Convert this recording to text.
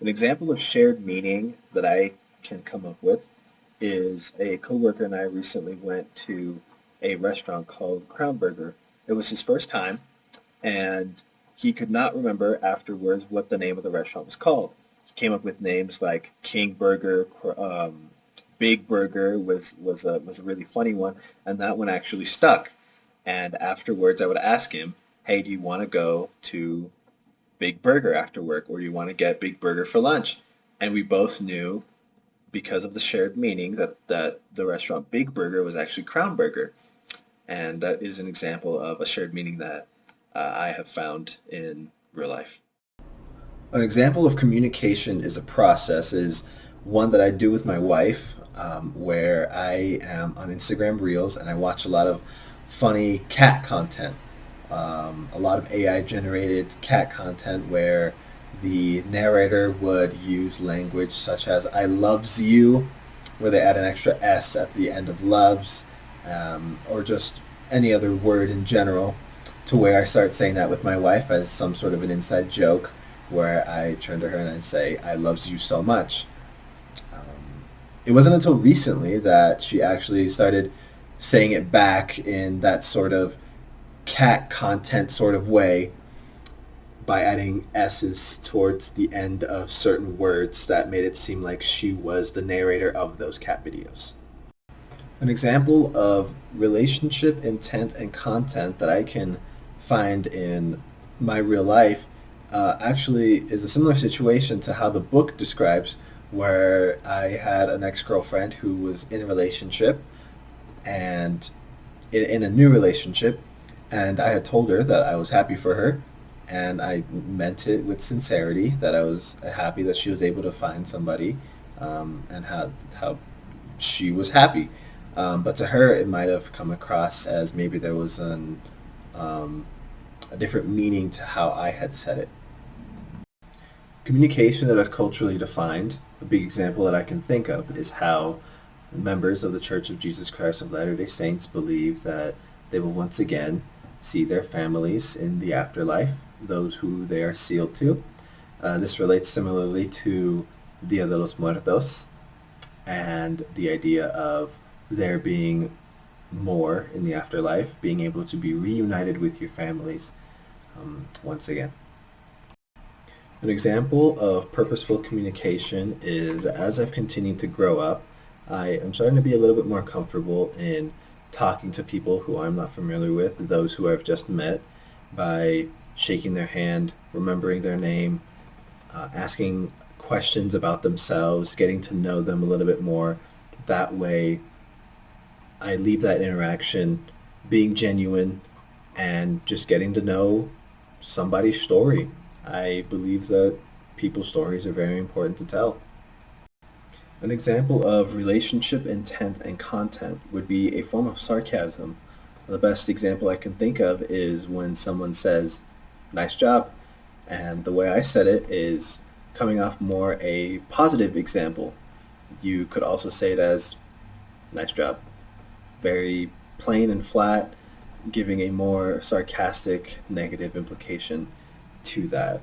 An example of shared meaning that I can come up with is a coworker and I recently went to a restaurant called Crown Burger. It was his first time, and he could not remember afterwards what the name of the restaurant was called. He came up with names like King Burger, Big Burger was a really funny one, and that one actually stuck. And afterwards, I would ask him, "Hey, do you want to go to Big Burger after work, or do you want to get Big Burger for lunch?" And we both knew because of the shared meaning that the restaurant Big Burger was actually Crown Burger, and that is an example of a shared meaning that I have found in real life. An example of communication is a process is one that I do with my wife, where I am on Instagram Reels and I watch a lot of funny cat content, a lot of AI generated cat content where the narrator would use language such as "I loves you," where they add an extra S at the end of loves, or just any other word in general, to where I start saying that with my wife as some sort of an inside joke, where I turn to her and I say, "I loves you so much." It wasn't until recently that she actually started saying it back in that sort of cat content sort of way by adding S's towards the end of certain words that made it seem like she was the narrator of those cat videos. An example of relationship intent and content that I can find in my real life actually is a similar situation to how the book describes, where I had an ex-girlfriend who was in a relationship and in a new relationship, and I had told her that I was happy for her, and I meant it with sincerity that I was happy that she was able to find somebody, and how she was happy. But to her, it might have come across as maybe there was um, a different meaning to how I had said it. Communication that is culturally defined, a big example that I can think of is how members of the Church of Jesus Christ of Latter-day Saints believe that they will once again see their families in the afterlife, those who they are sealed to. This relates similarly to Dia de los Muertos and the idea of there being more in the afterlife, being able to be reunited with your families once again. An example of purposeful communication is as I've continued to grow up, I am starting to be a little bit more comfortable in talking to people who I'm not familiar with, those who I've just met, by shaking their hand, remembering their name, asking questions about themselves, getting to know them a little bit more. That way, I leave that interaction being genuine and just getting to know somebody's story. I believe that people's stories are very important to tell. An example of relationship intent and content would be a form of sarcasm. The best example I can think of is when someone says, "Nice job." And the way I said it is coming off more a positive example. You could also say it as, "Nice job." Very plain and flat, giving a more sarcastic, negative implication to that.